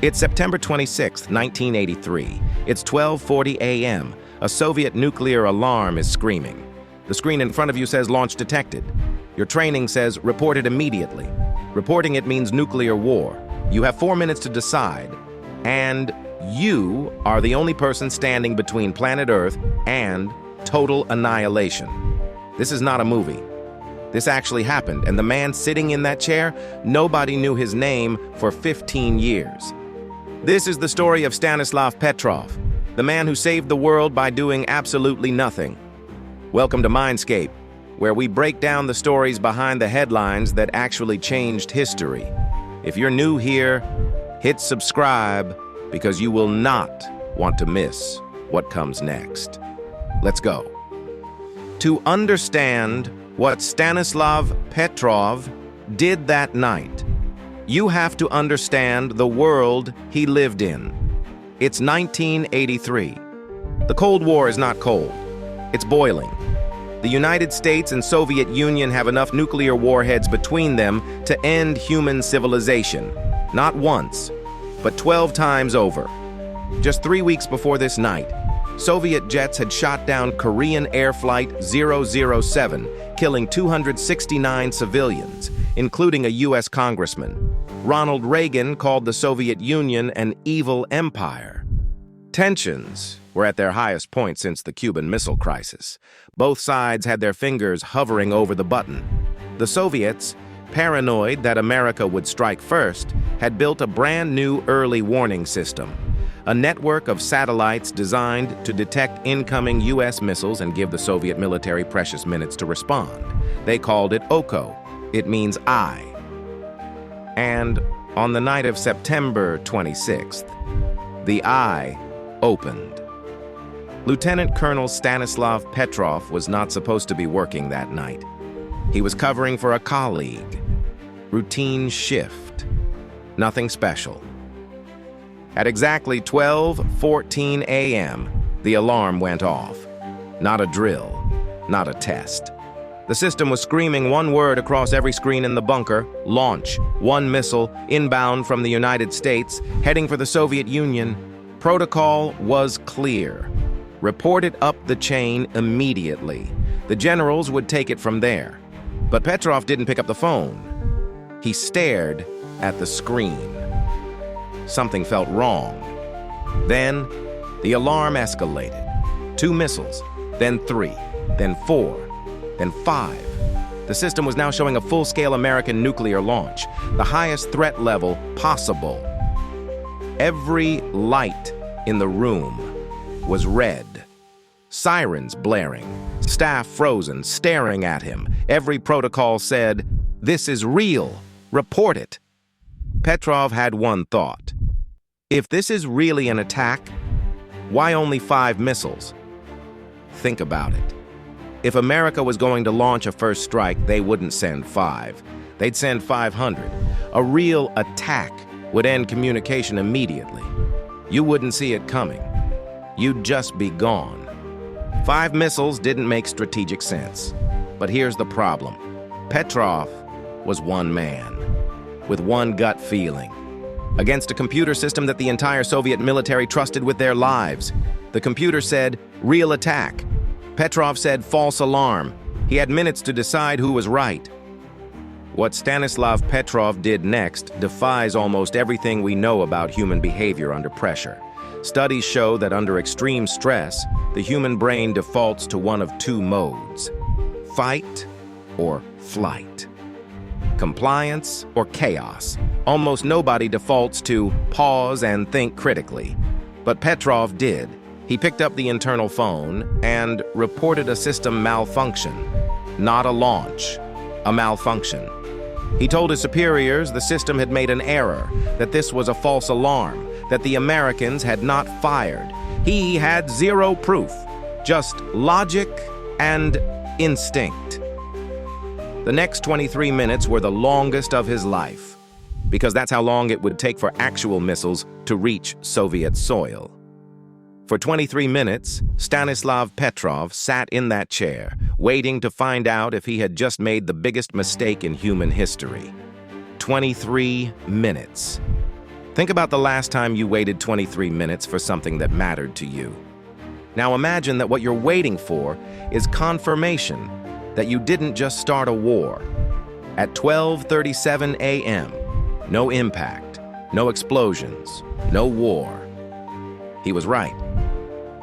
It's September 26, 1983. It's 12:40 a.m. A Soviet nuclear alarm is screaming. The screen in front of you says launch detected. Your training says report it immediately. Reporting it means nuclear war. You have 4 minutes to decide. And you are the only person standing between planet Earth and total annihilation. This is not a movie. This actually happened, and the man sitting in that chair, nobody knew his name for 15 years. This is the story of Stanislav Petrov, the man who saved the world by doing absolutely nothing. Welcome to Mindscape, where we break down the stories behind the headlines that actually changed history. If you're new here, hit subscribe because you will not want to miss what comes next. Let's go. To understand what Stanislav Petrov did that night, you have to understand the world he lived in. It's 1983. The Cold War is not cold. It's boiling. The United States and Soviet Union have enough nuclear warheads between them to end human civilization. Not once, but 12 times over. Just 3 weeks before this night, Soviet jets had shot down Korean Air Flight 007, killing 269 civilians, including a U.S. congressman. Ronald Reagan called the Soviet Union an evil empire. Tensions were at their highest point since the Cuban Missile Crisis. Both sides had their fingers hovering over the button. The Soviets, paranoid that America would strike first, had built a brand new early warning system, a network of satellites designed to detect incoming U.S. missiles and give the Soviet military precious minutes to respond. They called it OKO. It means eye. And on the night of September 26th, the eye opened. Lieutenant Colonel Stanislav Petrov was not supposed to be working that night. He was covering for a colleague. Routine shift. Nothing special. At exactly 12:14 a.m., the alarm went off. Not a drill, not a test. The system was screaming one word across every screen in the bunker: launch. One missile, inbound from the United States, heading for the Soviet Union. Protocol was clear. Report it up the chain immediately. The generals would take it from there. But Petrov didn't pick up the phone. He stared at the screen. Something felt wrong. Then, the alarm escalated. 2 missiles, then 3, then 4, then 5. The system was now showing a full-scale American nuclear launch, the highest threat level possible. Every light in the room was red. Sirens blaring, staff frozen, staring at him. Every protocol said, "This is real. Report it." Petrov had one thought. If this is really an attack, why only 5 missiles? Think about it. If America was going to launch a first strike, they wouldn't send 5. They'd send 500. A real attack would end communication immediately. You wouldn't see it coming. You'd just be gone. 5 missiles didn't make strategic sense. But here's the problem. Petrov was one man, with one gut feeling, against a computer system that the entire Soviet military trusted with their lives. The computer said, real attack. Petrov said, false alarm. He had minutes to decide who was right. What Stanislav Petrov did next defies almost everything we know about human behavior under pressure. Studies show that under extreme stress, the human brain defaults to one of 2 modes: fight or flight. Compliance or chaos. Almost nobody defaults to pause and think critically. But Petrov did. He picked up the internal phone and reported a system malfunction. Not a launch, a malfunction. He told his superiors the system had made an error, that this was a false alarm, that the Americans had not fired. He had 0 proof, just logic and instinct. The next 23 minutes were the longest of his life, because that's how long it would take for actual missiles to reach Soviet soil. For 23 minutes, Stanislav Petrov sat in that chair, waiting to find out if he had just made the biggest mistake in human history. 23 minutes. Think about the last time you waited 23 minutes for something that mattered to you. Now imagine that what you're waiting for is confirmation that you didn't just start a war. At 12:37 a.m., no impact, no explosions, no war. He was right.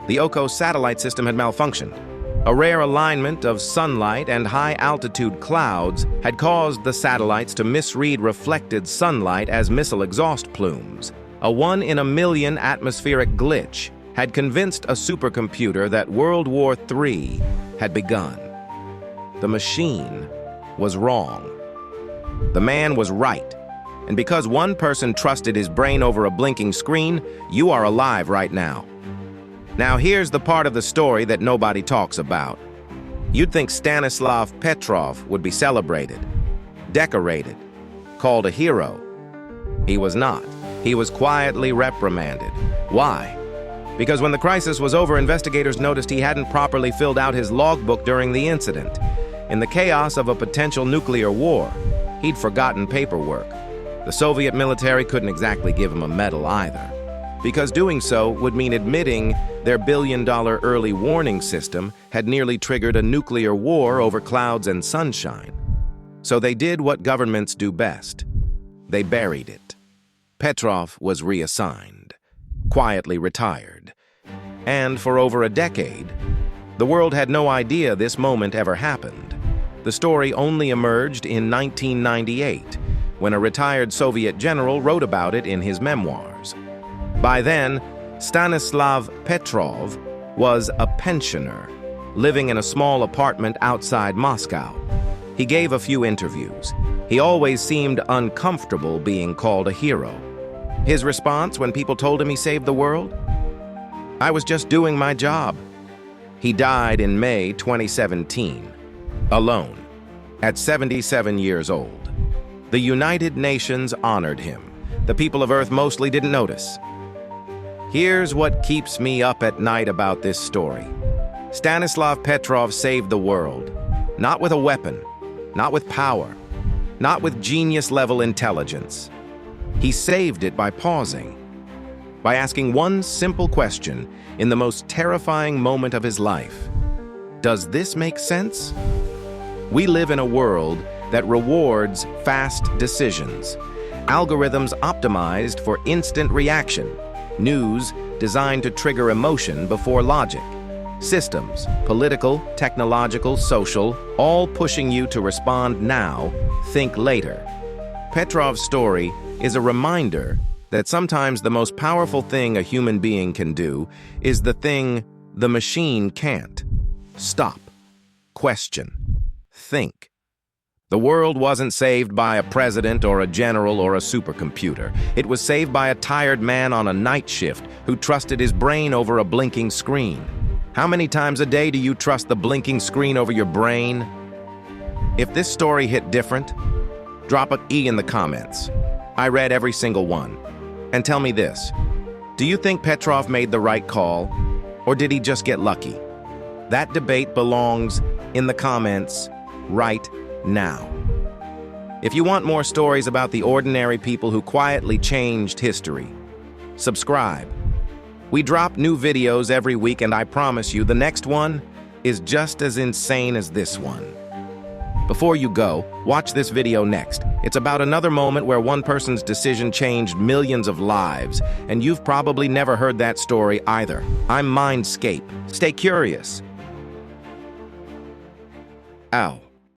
The Oko satellite system had malfunctioned. A rare alignment of sunlight and high-altitude clouds had caused the satellites to misread reflected sunlight as missile exhaust plumes. A one-in-a-million atmospheric glitch had convinced a supercomputer that World War III had begun. The machine was wrong. The man was right. And because one person trusted his brain over a blinking screen, you are alive right now. Now here's the part of the story that nobody talks about. You'd think Stanislav Petrov would be celebrated, decorated, called a hero. He was not. He was quietly reprimanded. Why? Because when the crisis was over, investigators noticed he hadn't properly filled out his logbook during the incident. In the chaos of a potential nuclear war, he'd forgotten paperwork. The Soviet military couldn't exactly give him a medal either, because doing so would mean admitting their billion-dollar early warning system had nearly triggered a nuclear war over clouds and sunshine. So they did what governments do best. They buried it. Petrov was reassigned, quietly retired. And for over a decade, the world had no idea this moment ever happened. The story only emerged in 1998, when a retired Soviet general wrote about it in his memoirs. By then, Stanislav Petrov was a pensioner, living in a small apartment outside Moscow. He gave a few interviews. He always seemed uncomfortable being called a hero. His response when people told him he saved the world? "I was just doing my job." He died in May 2017, alone, at 77 years old. The United Nations honored him. The people of Earth mostly didn't notice. Here's what keeps me up at night about this story. Stanislav Petrov saved the world, not with a weapon, not with power, not with genius-level intelligence. He saved it by pausing, by asking one simple question in the most terrifying moment of his life. Does this make sense? We live in a world that rewards fast decisions, algorithms optimized for instant reaction, news designed to trigger emotion before logic, systems, political, technological, social, all pushing you to respond now, think later. Petrov's story is a reminder that sometimes the most powerful thing a human being can do is the thing the machine can't. Stop, question, think. The world wasn't saved by a president or a general or a supercomputer. It was saved by a tired man on a night shift who trusted his brain over a blinking screen. How many times a day do you trust the blinking screen over your brain? If this story hit different, drop an E in the comments. I read every single one. And tell me this, do you think Petrov made the right call, or did he just get lucky? That debate belongs in the comments right now. If you want more stories about the ordinary people who quietly changed history, subscribe. We drop new videos every week, and I promise you the next one is just as insane as this one. Before you go, watch this video next. It's about another moment where one person's decision changed millions of lives, and you've probably never heard that story either. I'm Mindscape. Stay curious. Ow.